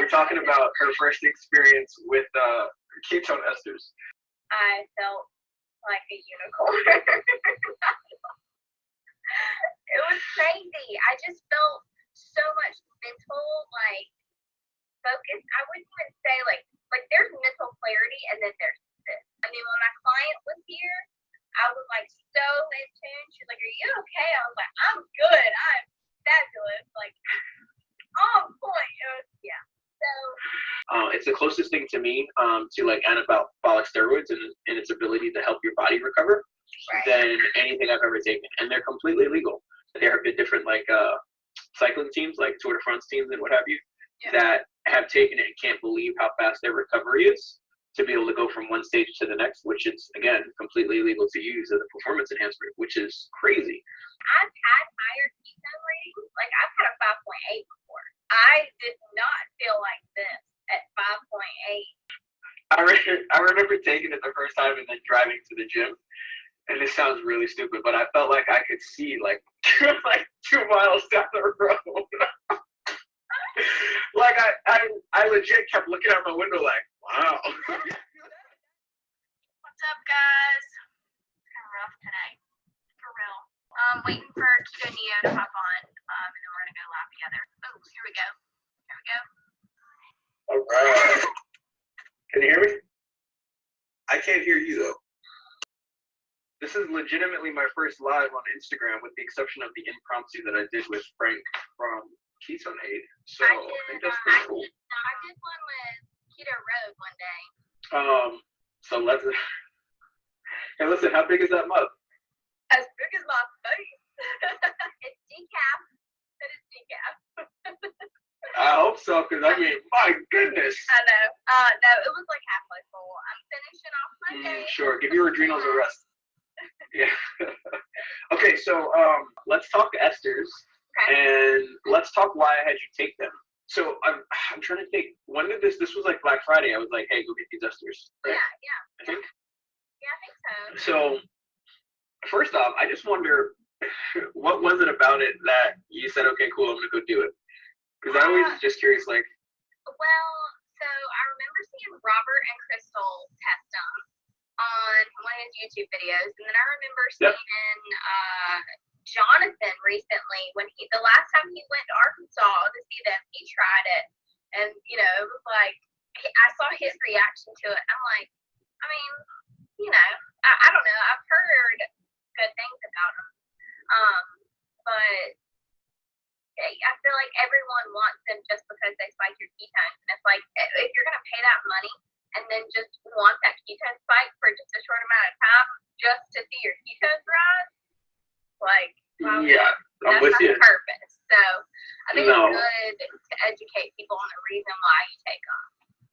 we're talking about her first experience with ketone esters. I felt like a unicorn. It was crazy. I just felt so much mental, like, focus. I wouldn't even say, like there's mental clarity, and then there's this. I mean, when my client was here, I was, like, so in tune. She was like, are you okay? I was like, I'm good. I'm fabulous. Like, on point. It was, yeah. So. It's the closest thing to me to, like, anabolic steroids and its ability to help your body recover than anything I've ever taken. And they're completely legal. There have been different, like, cycling teams, like Tour de France teams and what have you, that have taken it and can't believe how fast their recovery is to be able to go from one stage to the next, which is, again, completely illegal to use as a performance enhancement, which is crazy. I've had higher ketone ratings. Like, I've had a 5.8 before. I did not feel like this at 5.8. I remember taking it the first time and then driving to the gym. And this sounds really stupid, but I felt like I could see, like, like 2 miles down the road. Like, I legit kept looking out my window like, wow. What's up, guys? It's kind of rough today, for real. Waiting for Keto Neo to hop on, and then we're gonna go laugh together. Oh, here we go. Here we go. All right. Can you hear me? I can't hear you, though. This is legitimately my first live on Instagram, with the exception of the impromptu that I did with Frank from KetoneAid. So I think that's pretty cool. I did one with Keto Road one day. So let's. Hey, listen, how big is that mug? As big as my face. It's decaf. It is decaf. I hope so, because I mean, my goodness. I know. No, it was like halfway full. I'm finishing off my day. Sure, give your adrenals a rest. Yeah. Okay, so let's talk esters, and let's talk why I had you take them. So I'm trying to think. When did this was like Black Friday. I was like, hey, go get these esters. Right? Yeah. I think. Yeah, I think so. So first off, I just wonder, what was it about it that you said, okay, cool, I'm gonna go do it? Because I always just curious, like. Well, so I remember seeing Robert and Crystal test them on one of his YouTube videos, and then I remember seeing Jonathan recently when the last time he went to Arkansas to see them, he tried it, and it was like I saw his reaction to it. I'm like, I mean, I don't know. I've heard good things about them, but I feel like everyone wants them just because they spike your ketones, and it's like if you're gonna pay that money and then just want that ketone spike for just a short amount of time just to see your ketones rise, like, well, I'm with you. That's not the purpose. So I think it's good to educate people on the reason why you take them.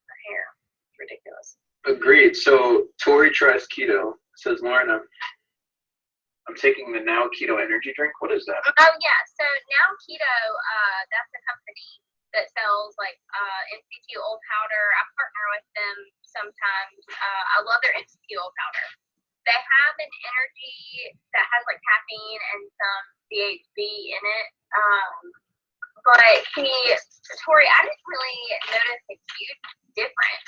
The hair, it's ridiculous. Agreed. So Tori tries keto. Says Lauren, I'm taking the Now Keto energy drink. What is that? Oh yeah. So Now Keto, that's a company that sells like MCT oil powder. I partner with them sometimes. I love their MCT oil powder. They have an energy that has like caffeine and some CHB in it. But Tori, I didn't really notice a huge difference.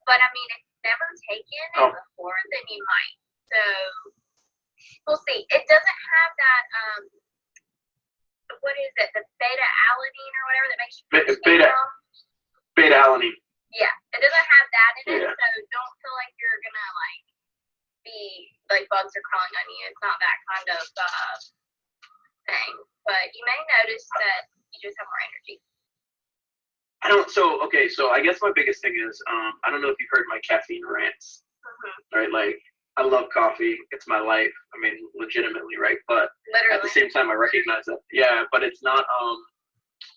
But I mean, if you've never taken it before, then you might. So we'll see. It doesn't have that what is it? The beta-alanine or whatever that makes you beta-alanine. Yeah, it doesn't have that in it, so don't feel like you're gonna like be like bugs are crawling on you. It's not that kind of thing, but you may notice that you just have more energy. So I guess my biggest thing is I don't know if you've heard my caffeine rants, right? Like, I love coffee. It's my life. I mean, legitimately, right? But literally, at the same time, I recognize that. Yeah, but it's not.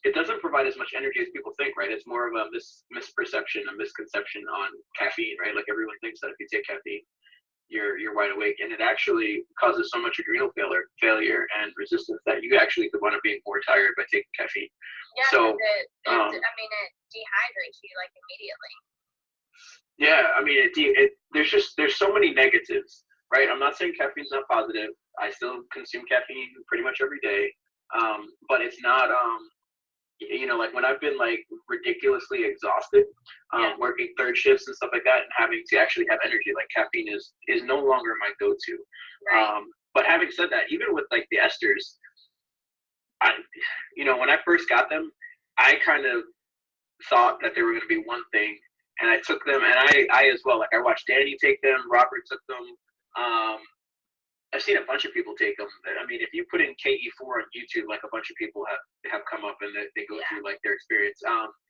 It doesn't provide as much energy as people think, right? It's more of a misperception, a misconception on caffeine, right? Like, everyone thinks that if you take caffeine, you're wide awake, and it actually causes so much adrenal failure and resistance that you actually could wind up being more tired by taking caffeine. Yeah, so it dehydrates you like immediately. Yeah, I mean, there's so many negatives, right? I'm not saying caffeine's not positive. I still consume caffeine pretty much every day, but it's not. you know, like when I've been like ridiculously exhausted, working third shifts and stuff like that, and having to actually have energy, like caffeine is no longer my go-to. Right. But having said that, even with like the esters, you know, when I first got them, I kind of thought that they were going to be one thing, and I took them, and I as well, like I watched Danny take them, Robert took them. I've seen a bunch of people take them. I mean, if you put in KE4 on YouTube, like a bunch of people have come up and they go through like their experience.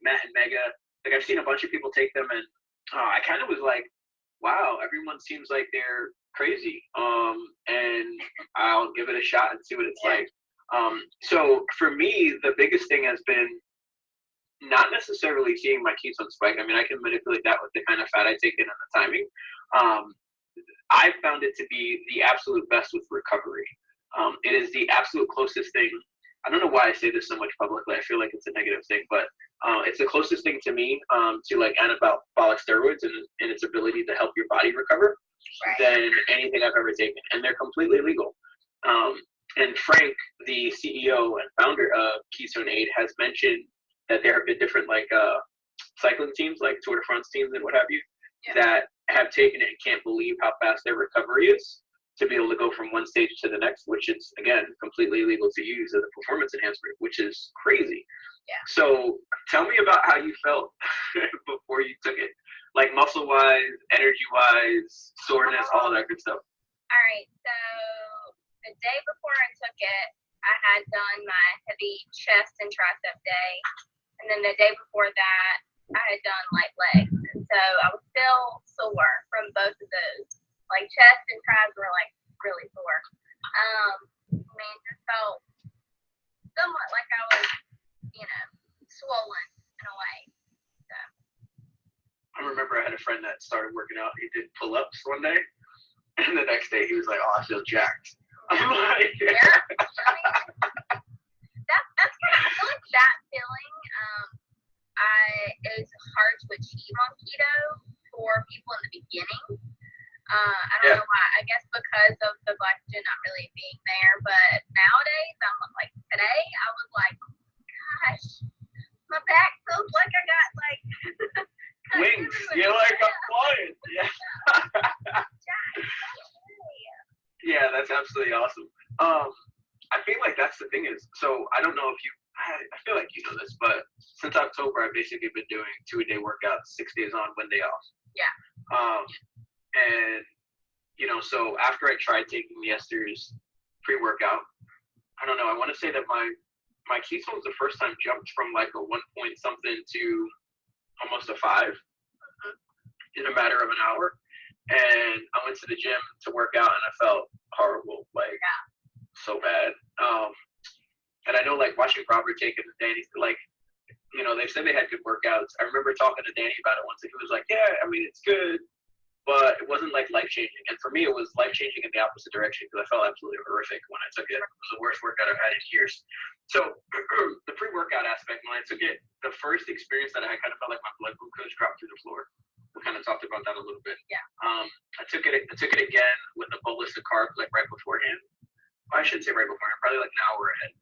Matt and Mega, like I've seen a bunch of people take them, and I kind of was like, wow, everyone seems like they're crazy. And I'll give it a shot and see what it's like. So for me, the biggest thing has been not necessarily seeing my ketone spike. I mean, I can manipulate that with the kind of fat I take in and the timing. I found it to be the absolute best with recovery. It is the absolute closest thing. I don't know why I say this so much publicly. I feel like it's a negative thing, but it's the closest thing to me to like anabolic steroids and its ability to help your body recover than anything I've ever taken. And they're completely legal. And Frank, the CEO and founder of KetoneAid, has mentioned that there have been different like cycling teams, like Tour de France teams and what have you, that have taken it and can't believe how fast their recovery is to be able to go from one stage to the next, which is, again, completely legal to use as a performance enhancement, which is crazy. Yeah. So tell me about how you felt before you took it, like muscle-wise, energy-wise, soreness, all of that good stuff. All right, so the day before I took it, I had done my heavy chest and tricep day, and then the day before that, I had done light legs, and so I was still sore from both of those. Like chest and triceps were like really sore. I mean, it felt somewhat like I was, you know, swollen in a way. So. I remember I had a friend that started working out. He did pull-ups one day, and the next day he was like, "Oh, I feel jacked." I'm like, yeah. I mean, that's kind of, I feel like that feeling. It was hard to achieve on keto for people in the beginning. I don't know why. I guess because of the glycogen not really being there. But nowadays, I'm like, today, I was like, gosh, my back feels like I got like wings. You're like, I'm flying. Yeah. Yeah, that's absolutely awesome. I feel like that's the thing is, so I don't know if I feel like you know this, but since October, I've basically been doing 2-a-day workouts, 6 days on, 1 day off. Yeah. And, you know, so after I tried taking the esters pre-workout, I don't know, I want to say that my ketones the first time jumped from like a 1 point something to almost a 5 in a matter of an hour. And I went to the gym to work out, and I felt horrible, like so bad. And I know, like, watching Robert take it and Danny, like, you know, they said they had good workouts. I remember talking to Danny about it once, and he was like, yeah, I mean, it's good, but it wasn't, like, life-changing. And for me, it was life-changing in the opposite direction because I felt absolutely horrific when I took it. It was the worst workout I've had in years. So the pre-workout aspect, when I took it, the first experience that I had kind of felt like my blood glucose dropped through the floor. We kind of talked about that a little bit. Yeah. I took it again with a bolus of carbs, like, right beforehand. I shouldn't say right beforehand, probably like an hour ahead.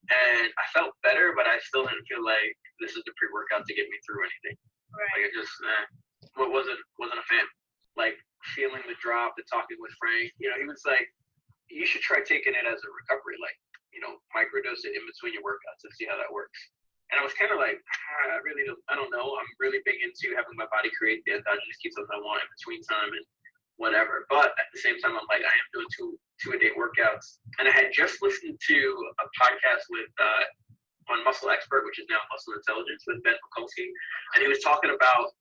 And I felt better, but I still didn't feel like this is the pre-workout to get me through anything. Right. Like, it just wasn't a fan. Like, feeling the drop, the talking with Frank, you know, he was like, you should try taking it as a recovery, like, you know, microdose it in between your workouts and see how that works. And I was kind of like, I don't know. I'm really big into having my body create the endogenous ketones I want in between time and whatever. But at the same time, I'm like, I am doing two-a-day workouts. And I had just listened to a podcast with on Muscle Expert, which is now Muscle Intelligence, with Ben Mikulski. And he was talking about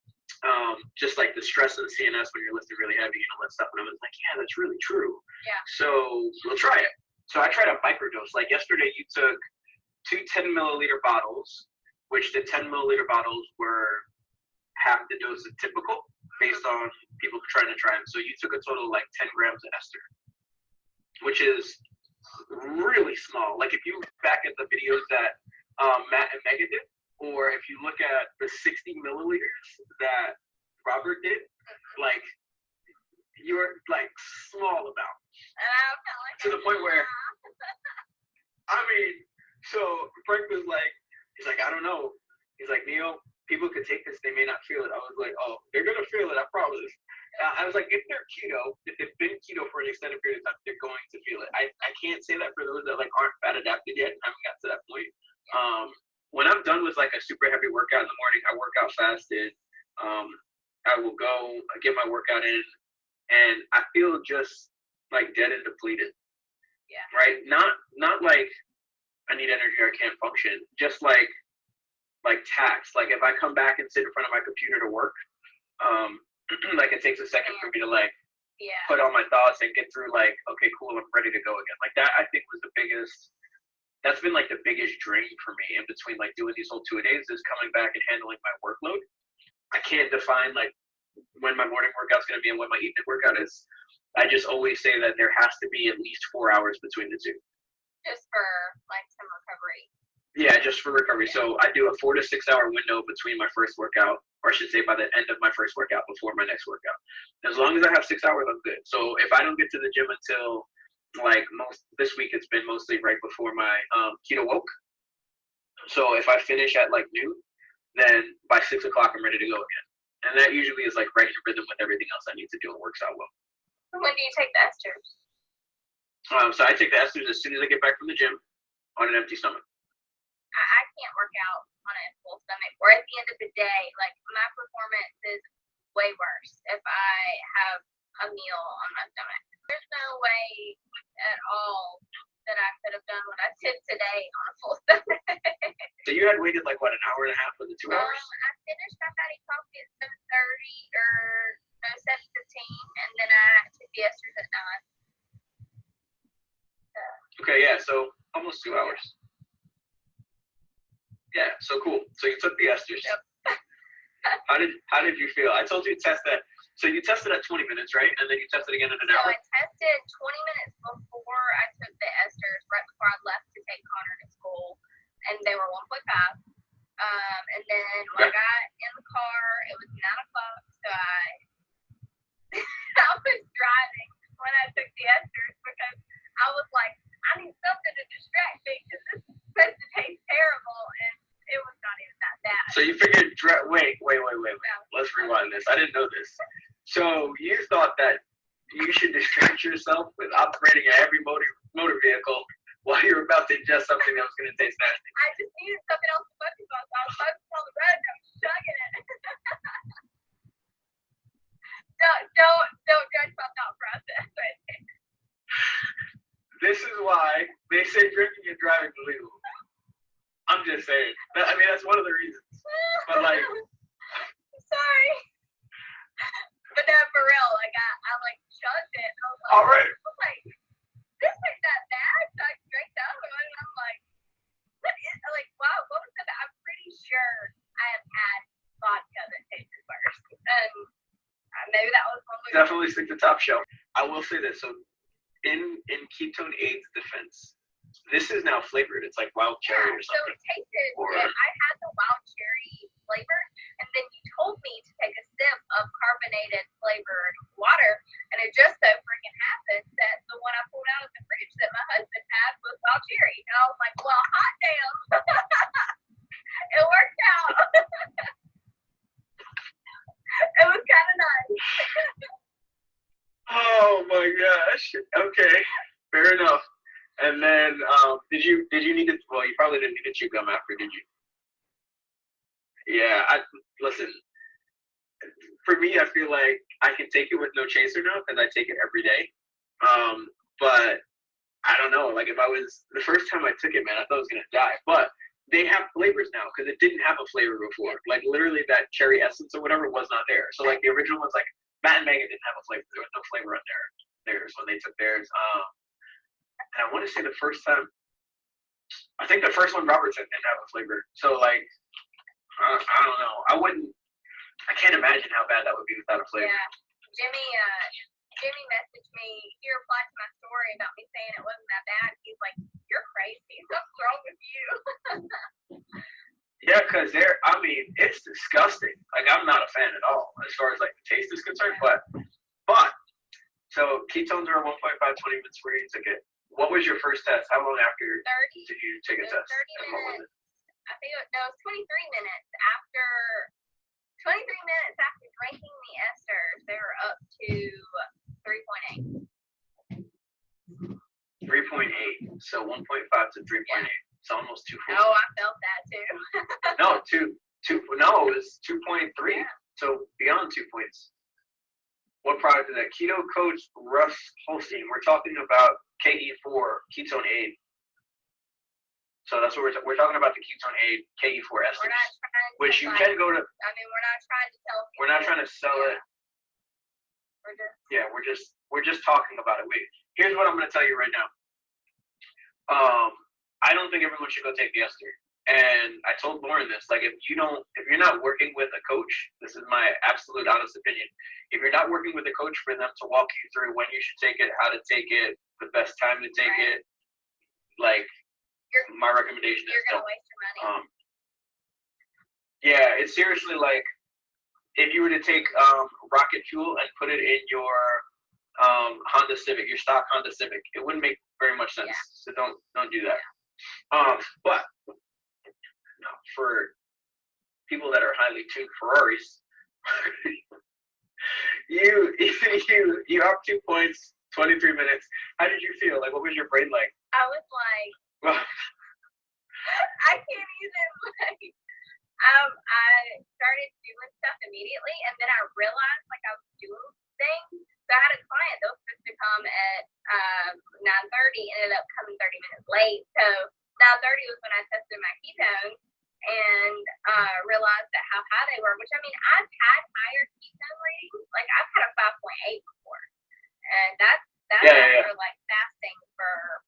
just like the stress of the CNS when you're lifting really heavy and all that stuff. And I was like, yeah, that's really true. Yeah. So we'll try it. So I tried a microdose. Like yesterday, you took 2 10-milliliter bottles, which the 10-milliliter bottles were half the dose of typical based on people trying to try them. So you took a total of like 10 grams of ester, which is really small. Like if you look back at the videos that Matt and Megan did, or if you look at the 60 milliliters that Robert did, like you're like small amount. To the point where, I mean, so Frank was like, He's like, I don't know. He's like, Neil, people could take this, they may not feel it. I was like, oh, they're gonna feel it, I promise. I was like, if they're keto, if they've been keto for an extended period of time, they're going to feel it. I can't say that for those that like aren't fat adapted yet. I haven't got to that point. When I'm done with like a super heavy workout in the morning, I work out fasted. I will go get my workout in, and I feel just like dead and depleted. Yeah. Right? Not like I need energy or I can't function. Just like taxed. Like if I come back and sit in front of my computer to work, like it takes a second for me to like put all my thoughts and get through like, okay, cool, I'm ready to go again. Like that I think was that's been like the biggest drain for me in between like doing these whole 2-a-days is coming back and handling my workload. I can't define like when my morning workout's gonna be and when my evening workout is. I just always say that there has to be at least 4 hours between the two. Just for like some recovery. Yeah, just for recovery. So I do a 4 to 6 hour window between my first workout, or I should say by the end of my first workout before my next workout. As long as I have 6 hours, I'm good. So if I don't get to the gym until like this week, it's been mostly right before my keto woke. So if I finish at like noon, then by 6 o'clock, I'm ready to go again. And that usually is like right in rhythm with everything else I need to do and works out well. When do you take the esters? So I take the esters as soon as I get back from the gym on an empty stomach. I can't work out on a full stomach, or at the end of the day, like my performance is way worse if I have a meal on my stomach. There's no way at all that I could have done what I did today on a full stomach. So you had waited like what, an hour and a half for the 2 hours? I finished my fatty coffee at 7:30 or no 7:15, and then I took the esters at 9. Okay, yeah, so almost 2 hours. Yeah, so cool. So you took the esters. Yep. How did you feel? I told you to test that. So you tested at 20 minutes, right? And then you tested again in an hour? So I tested 20 minutes before I took the esters, right before I left to take Connor to school, and they were 1.5. And then when I got in the car, it was 9 o'clock, so I was driving when I took the esters because I was like, I need something to distract me because this is supposed to taste terrible, and it was not even that bad. So you figured, wait. Let's rewind this. I didn't know this. So you thought that you should distract yourself with operating a heavy motor vehicle while you're about to ingest something that was going to taste nasty. I just needed something else to focus on, so I was focusing on the road and I was chugging it. Don't judge my thought process. This is why they say drinking and driving is illegal. I'm just saying. I mean, that's one of the reasons. But like, sorry. But no, for real, like I like chugged it. I was like, all right. I was like, this ain't that bad. So I drank the other one, and I'm like, wow, what was that? I'm pretty sure I have had vodka that tasted worse, and maybe that was one. Definitely stick to top shelf. I will say this. So in KetoneAid's defense, this is now flavored. It's like wild cherry or something. So it tasted good. I had the wild cherry flavor, and then you told me to take a sip of carbonated flavored water, and it just so freaking happened that the one I pulled out of the fridge that my husband had was wild cherry. And I was like, well, hot damn. It worked out. It was kind of nice. Oh my gosh. Okay, fair enough. And then, did you need to? Well, you probably didn't need to chew gum after, did you? Yeah. Listen. For me, I feel like I can take it with no chaser now because I take it every day. But I don't know. Like if I was the first time I took it, man, I thought I was gonna die. But they have flavors now because it didn't have a flavor before. Like literally, that cherry essence or whatever was not there. So like the original ones, like Matt and Megan didn't have a flavor. There was no flavor on theirs when they took theirs. And I want to say the first time, I think the first one Robert took didn't have a flavor. So like, I don't know. I can't imagine how bad that would be without a flavor. Yeah, Jimmy messaged me. He replied to my story about me saying it wasn't that bad. He's like, "You're crazy. What's wrong with you?" Yeah, because it's disgusting. Like I'm not a fan at all as far as like the taste is concerned. But so ketones are 1.5 20 minutes where you took it. What was your first test? How long after did you take a test? 30 minutes I think it was 23 minutes after 23 minutes after drinking the esters, they were up to 3.8. 3.8. So 1.5 to 3.8. Yeah. It's almost 2. Oh, I felt that too. No, 2. No, it was 2.3. Yeah. So beyond 2 points. What product is that? Keto Coach Russ Holstein. We're talking about KE4 KetoneAid. So that's what we're talking about, the KetoneAid KE4 esters, which you can go to. I mean, we're not trying to tell people. We're not trying to sell it. We're just talking about it. Here's what I'm going to tell you right now. I don't think everyone should go take the ester. And I told Lauren this, like, if you're not working with a coach, this is my absolute honest opinion. If you're not working with a coach for them to walk you through when you should take it, how to take it, the best time to take it, like, my recommendation is you're gonna waste your money. Yeah, it's seriously like, if you were to take rocket fuel and put it in your Honda Civic, your stock Honda Civic, it wouldn't make very much sense. Yeah. So don't do that. But for people that are highly tuned Ferraris, you have 2 points, 23 minutes. How did you feel? Like, what was your brain like? I was like, I can't even, like, I started doing stuff immediately, and then I realized, like, I was doing things. So I had a client that was supposed to come at 9:30, ended up coming 30 minutes late. So 9:30 was when I tested my ketones and realized that how high they were, which, I mean, I've had higher ketone ratings. Like, I've had a 5.8 before. And that's after, like, fasting for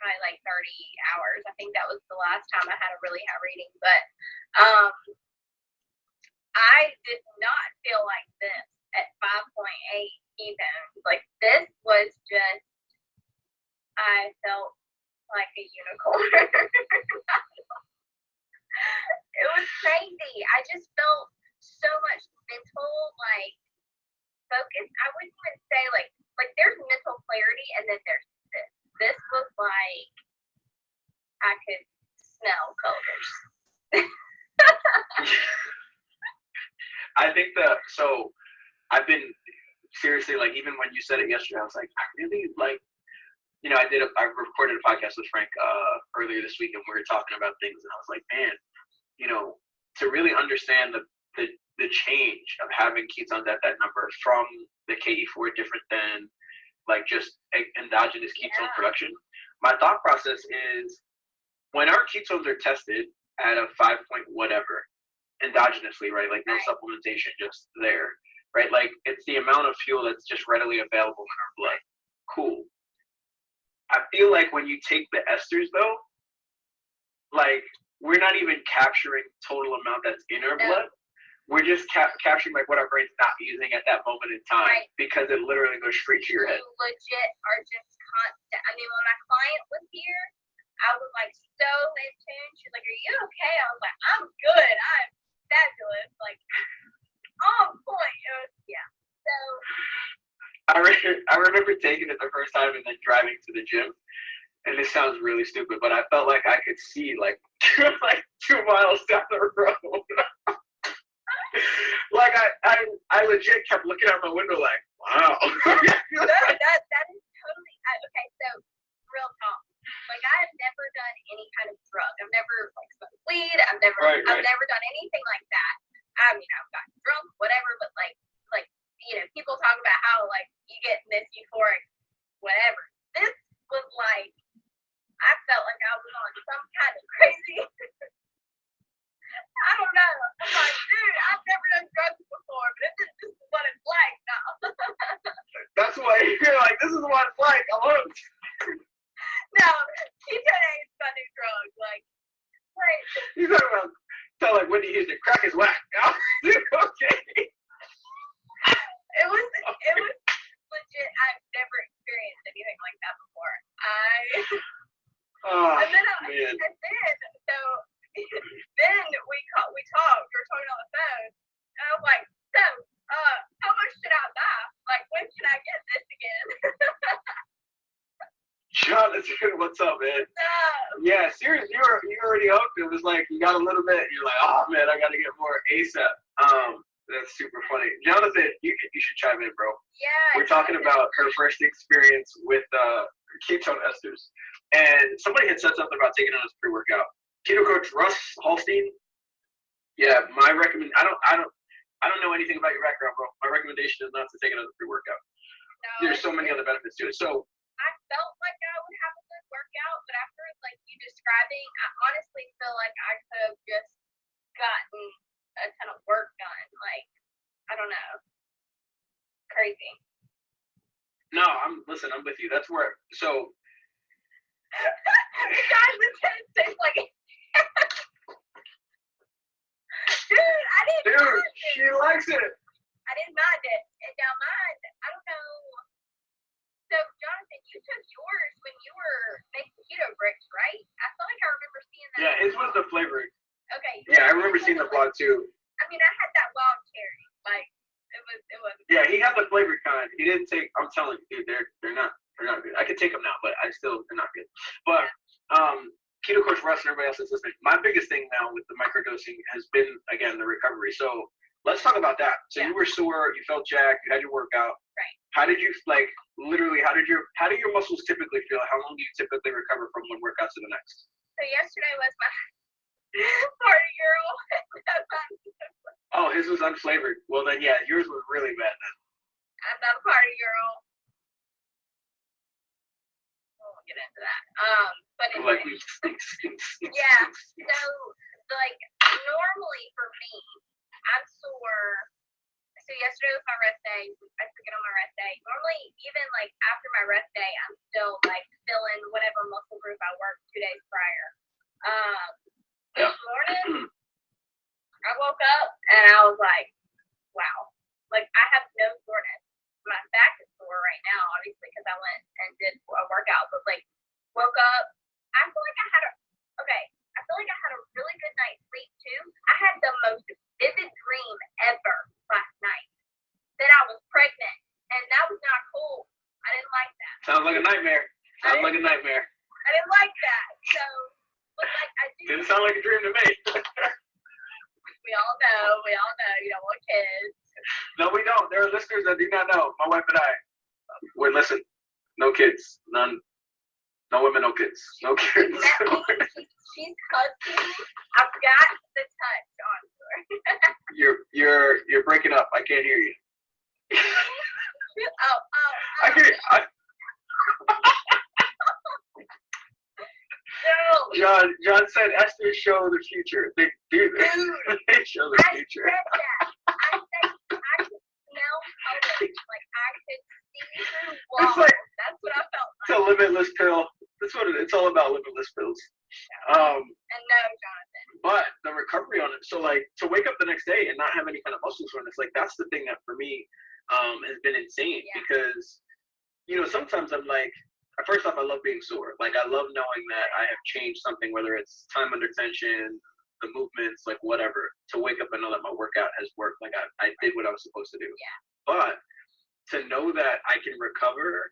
probably, like, 30 hours. I think that was the last time I had a really high reading. But I did not feel like this at 5.8 ketones. Like, this was just, I felt like a unicorn. It was crazy. I just felt so much mental, like, focus. I wouldn't even say, like there's mental clarity, and then there's this. This was like, I could smell colors. I think so I've been seriously, like, even when you said it yesterday, I was like, I really, like, I recorded a podcast with Frank earlier this week, and we were talking about things, and I was like, man, to really understand the change of having ketones at that number from the KE4 different than, like, just endogenous ketone production. My thought process is, when our ketones are tested at a 5 point whatever endogenously, right? Like, no supplementation, just there, right? Like, it's the amount of fuel that's just readily available in our blood. Cool. I feel like when you take the esters, though, like, we're not even capturing total amount that's in our blood. We're just capturing, like, what our brain's not using at that moment in time, because it literally goes straight to your head. You legit are just constant. I mean, when my client was here, I was, like, so in tune. She's like, "Are you okay?" I was like, "I'm good. I'm fabulous." Like, on point. It was, yeah. So I remember taking it the first time and then driving to the gym. And this sounds really stupid, but I felt like I could see, like, 2 miles down the road. Like, I legit kept looking out my window like, wow. that is totally, okay, so, real talk. Like, I have never done any kind of drug. I've never, like, smoked weed. I've never done anything like that. I mean, I've gotten drunk, whatever, but, like, people talk about how, like, you get this euphoric, whatever. This was, like, I felt like I was on some kind of crazy, I don't know. I'm like, dude, I've never done drugs before, but this is what it's like now. That's why you're like, this is what it's like. I'm hooked. No, KetoneAid is my new drug. Like, you talking about, tell, like, when you use it, crack is whack. Okay. It was legit. I've never experienced anything like that before. And then we talked. We were talking on the phone, and I was like, "So, how much should I buy? Like, when should I get this again?" Jonathan, what's up, man? Yeah, seriously, you already hooked. It was like you got a little bit. You're like, oh man, I got to get more ASAP. That's super funny. Jonathan, you should chime in, bro. Yeah. We're talking about her first experience with ketone esters, and somebody had said something about taking it as pre-workout. Keto coach Russ Holstein. Yeah, my recommend. I don't know anything about your background, bro. My recommendation is not to take it as a pre-workout. No, there's so many other benefits to it. So I felt like I would have a good workout, but after like you describing, I honestly feel like I could have just gotten a ton of work done. Like, I don't know. Crazy. no, I'm with you. That's where so Guys, it's like dude, I didn't mind it. She likes it. I didn't mind it. And now mine, I don't know. So, Jonathan, you took yours when you were making keto bricks, right? I feel like I remember seeing that. Yeah, his was the flavoring. Okay. Yeah, I remember seeing the blog too. I mean, I had that wild cherry. Like, it was. Yeah, he had the flavored kind. He didn't take. I'm telling you, dude, they're not good. I could take them now, but they're not good. But Keto Coach Russ and everybody else that's listening. My biggest thing now with the microdosing has been again the recovery. So let's talk about that. So you were sore, you felt jacked, you had your workout. Right. How did you literally? How do your muscles typically feel? How long do you typically recover from one workout to the next? So yesterday was my party girl. Oh, his was unflavored. Well then, yeah, yours was really bad then. I'm not a party girl. I won't get into that. But anyway. Yeah. So like normally for me, I'm sore. So yesterday was my rest day. I took it on my rest day. Normally, even like after my rest day, I'm still like feeling whatever muscle group I worked 2 days prior. This morning, I woke up and I was like, wow. Like I have no soreness. My back is sore right now, obviously, because I went and did a workout. But like, woke up. I feel like I had a really good night's sleep too. I had the most vivid dream ever last night that I was pregnant, and that was not cool. I didn't like that. Sounds like a nightmare. I didn't like that. So, but like I do. Didn't sound like a dream to me. We all know. You don't want kids. No, we don't. There are listeners that do not know. My wife and I. Wait, listen. No kids. None. No women, no kids. No kids. That means she's hugging me. I've got the touch on her. You're breaking up. I can't hear you. Oh. I hear you. No. John said Esther show the future. They do this. They show the future. I said that. I could smell color. Like I could see through walls. It's like, that's what I felt like. It's a limitless pill. That's what it's all about, limitless pills. And no, Jonathan. But the recovery on it, so like to wake up the next day and not have any kind of muscle soreness, like that's the thing that for me has been insane because sometimes I'm like, first off, I love being sore. Like I love knowing that I have changed something, whether it's time under tension, the movements, like whatever, to wake up and know that my workout has worked. Like I did what I was supposed to do. Yeah. But to know that I can recover,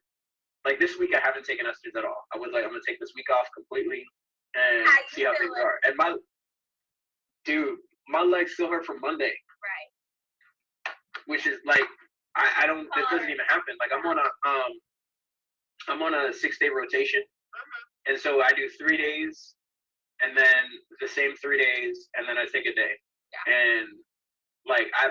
like this week I haven't taken esters at all. I was like, I'm gonna take this week off completely and see how things are. And my legs still hurt from Monday. Right. Which is like I don't. This doesn't even happen. Like I'm on a 6-day rotation, and so I do 3 days, and then the same 3 days, and then I take a day. Yeah. And like I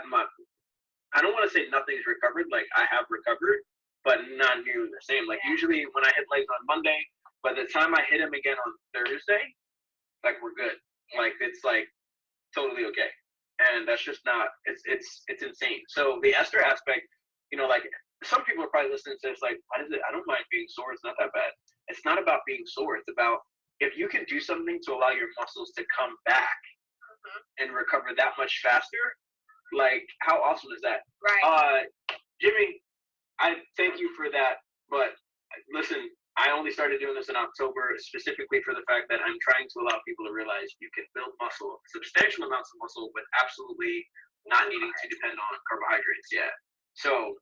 don't want to say nothing's recovered. Like I have recovered, but not nearly the same. Like usually when I hit legs on Monday, by the time I hit them again on Thursday, like we're good. Yeah. Like it's like totally okay. And that's just not. It's insane. So the ester aspect, like some people are probably listening to this like, what is it? I don't mind being sore. It's not that bad. It's not about being sore. It's about if you can do something to allow your muscles to come back and recover that much faster. Like how awesome is that? Right. Jimmy, I thank you for that. But listen, I only started doing this in October specifically for the fact that I'm trying to allow people to realize you can build muscle, substantial amounts of muscle, with absolutely not needing to depend on carbohydrates yet. So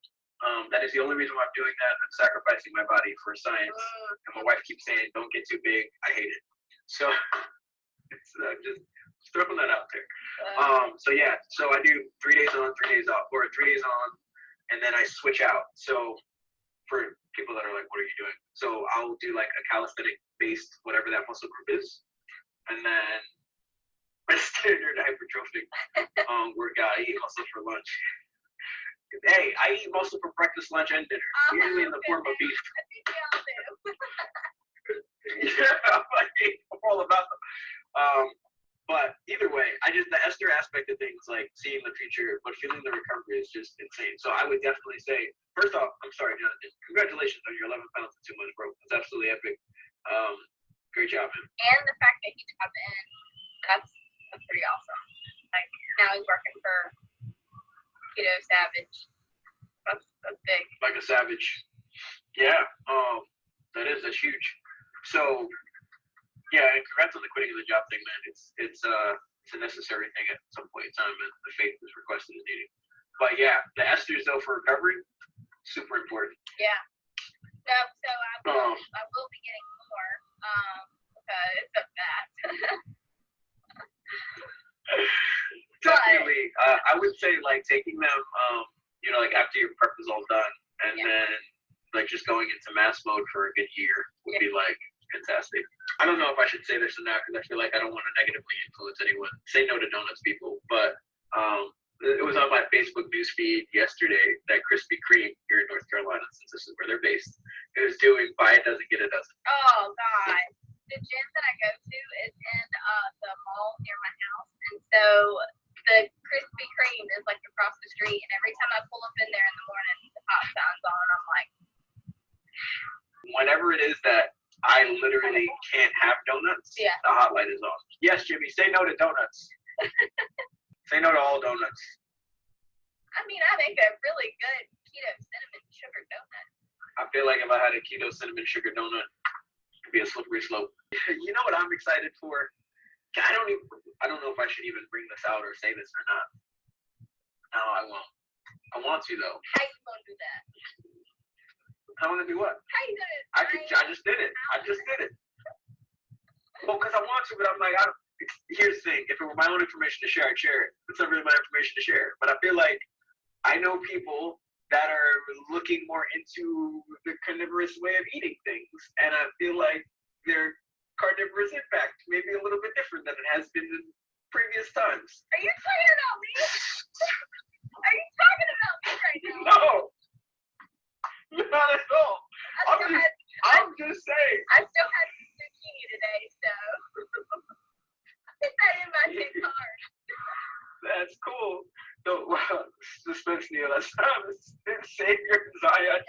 that is the only reason why I'm doing that. I'm sacrificing my body for science. And my wife keeps saying, don't get too big. I hate it. So it's just throwing that out there. So yeah, so I do 3 days on, 3 days off, or 3 days on, and then I switch out. So for people that are like, what are you doing? So I'll do like a calisthenic based, whatever that muscle group is, and then a standard hypertrophic workout. I eat muscle for lunch. Hey, I eat muscle for breakfast, lunch, and dinner. Usually in the form of beef. I think we all do. Yeah, I'm all about them. But either way, the Esther aspect of things, like seeing the future, but feeling the recovery is just insane. So I would definitely say, first off, I'm sorry, Jonathan. Congratulations on your 11 pounds in 2 months, bro. That's absolutely epic. Great job, man. And the fact that he dropped in, that's pretty awesome. Like, now he's working for Keto Savage. That's big. Like a savage. Yeah. That's huge. So, yeah, and congrats on the quitting of the job thing, man. It's a necessary thing at some point in time, and the faith is requested and needed. But yeah, the esters though for recovery, super important. Yeah. No, so I will be getting more because of that. Definitely. I would say like taking them, like after your prep is all done, and then like just going into mass mode for a good year would be like fantastic. I don't know if I should say this or not because I feel like I don't want to negatively influence anyone. Say no to donuts, people. But it was on my Facebook news feed yesterday that Krispy Kreme here in North Carolina, since this is where they're based, is doing buy a dozen, get a dozen. Oh, God. The gym that I go to is in the mall near my house. And so the Krispy Kreme is like across the street. And every time I pull up in there in the morning, the pop sign's on. I'm like, whenever it is that I literally can't have donuts, the hotline is off. Yes, Jimmy, say no to donuts. Say no to all donuts. I mean, I make a really good keto cinnamon sugar donut. I feel like if I had a keto cinnamon sugar donut, it'd be a slippery slope. You know what I'm excited for? I don't know if I should even bring this out or say this or not. No, I won't. I want to though. How you gonna do that? I want to do what? How you gonna? I just did it. Well, because I want to, but I'm like, here's the thing. If it were my own information to share, I'd share it. It's not really my information to share. But I feel like I know people that are looking more into the carnivorous way of eating things. And I feel like their carnivorous impact may be a little bit different than it has been in previous times. Are you talking about me? Are you talking about me right now? No. Not at all. I'm just saying. I still had zucchini today, so put that in my big card. That's cool. So, suspense, Neil. That's not the Savior Zion.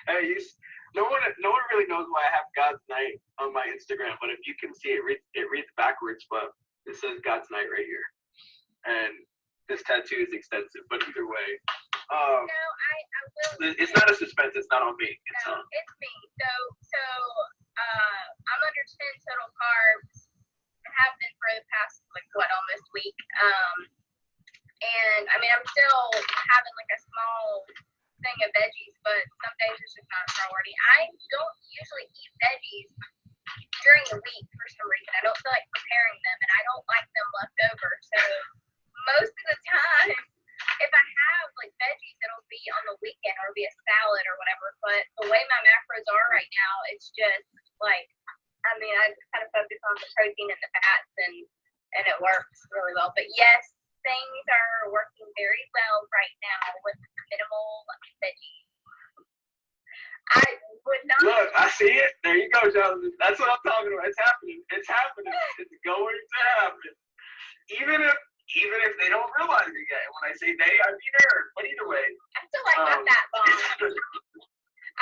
Hey, no one really knows why I have God's Night on my Instagram, but if you can see it, it reads backwards, but it says God's Night right here. And this tattoo is extensive, but either way. No, I will. It's not a suspense. It's not on me. It's me. So I'm under 10 total carbs. Have been for the past almost week. And I mean I'm still having like a small thing of veggies, but some days it's just not a priority. I don't usually eat veggies during the week for some reason. I don't feel like preparing them, and I don't like them left over. So most of the time, if I have like veggies, it'll be on the weekend or it'll be a salad or whatever. But the way my macros are right now, it's just like, I mean, I just kind of focus on the protein and the fats, and it works really well. But yes, things are working very well right now with minimal veggies. I would not. Look, I see it. There you go, Jonathan. That's what I'm talking about. It's happening. It's happening. It's going to happen. Even if they don't realize it yet. When I say they, I mean her. But either way. I still like my fat bomb.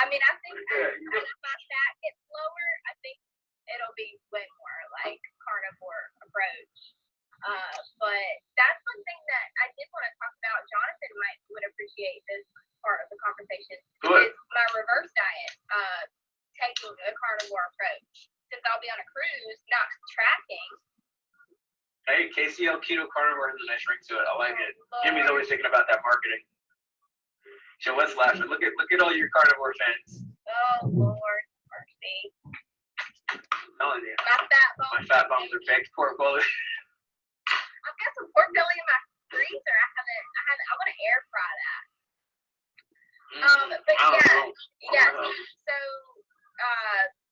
I mean, I think as my fat gets lower, I think it'll be way more like carnivore approach. But that's one thing that I did want to talk about. Jonathan would appreciate this part of the conversation. Good. Is my reverse diet, taking a carnivore approach. Since I'll be on a cruise, not tracking. Hey, KCL Keto Carnivore has a nice ring to it. I like it. Lord. Jimmy's always thinking about that marketing. So let's laugh. Look at all your carnivore fans. Oh Lord, mercy. My fat bones. My fat bones are baked pork belly. I've got some pork belly in my freezer. I want to air fry that. But yeah. So,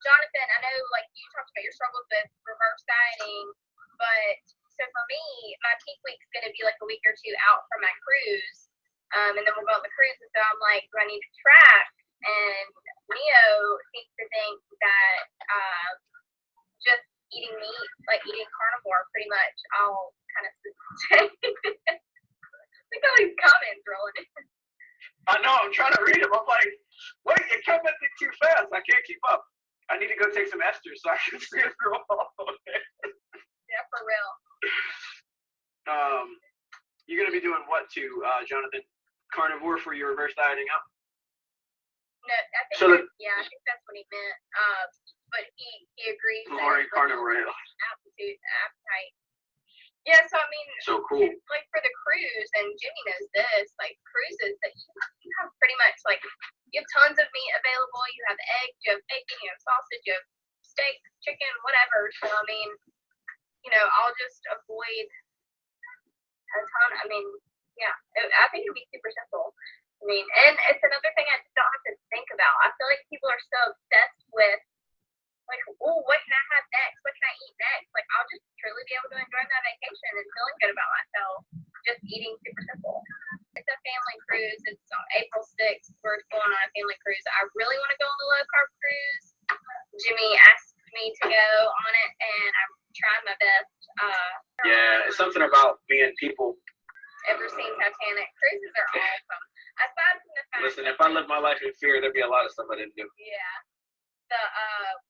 Jonathan, I know like you talked about your struggles with reverse dieting, but so for me, my peak week's gonna be like a week or two out from my cruise, and then we'll go on the cruise. And so I'm like, do I need to track? And Neo seems to think that just eating meat, like eating carnivore, pretty much, I'll kind of sustain. Look at all these comments rolling in. I know, I'm trying to read them. I'm like, wait, you're coming at me too fast. I can't keep up. I need to go take some esters so I can see it through all of it. Yeah, for real. You're going to be doing what to, Jonathan? Carnivore for your reverse dieting up? No, I think that's what he meant. But he agrees. Lowering carnivore appetite. Yeah, so I mean, so cool. Like for the cruise, and Jimmy knows this, like cruises that you have pretty much like you have tons of meat available. You have eggs, you have bacon, you have sausage, you have steak, chicken, whatever. So I mean, I'll just avoid a ton. I mean, yeah, I think it'd be super simple. I mean, and it's another thing I just don't have to think about. I feel like people are so obsessed with like, oh, what can I have next? What can I eat next? Like, I'll just truly be able to enjoy my vacation and feeling good about myself, just eating super simple. It's a family cruise. It's on April 6th. We're going on a family cruise. I really want to go on the low carb cruise. Jimmy asked me to go on it, and I'm trying my best. Yeah, it's something about being people. Ever seen Titanic? Cruises are awesome. Aside from the fact. Listen, if I lived my life in fear, there'd be a lot of stuff I didn't do. Yeah.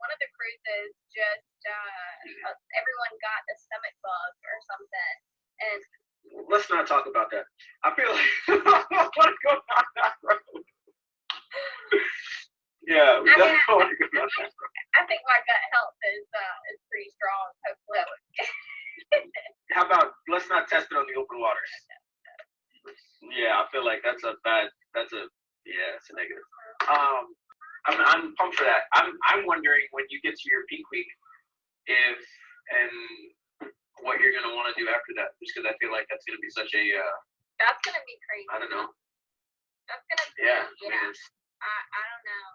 One of the cruises just everyone got a stomach bug or something, and let's not talk about that. I feel like I don't want to go down that road. Yeah, we definitely want to go down that road. I think my gut health is pretty strong. Hopefully. How about let's not test it on the open water? Yeah, I feel like it's a negative. I'm pumped for that. I'm wondering when you get to your peak week, if and what you're gonna want to do after that, just because I feel like that's gonna be such a. That's gonna be crazy. I don't know. That's gonna be. Yeah. I don't know.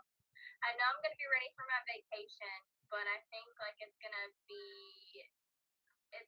I know I'm gonna be ready for my vacation, but I think like it's gonna be a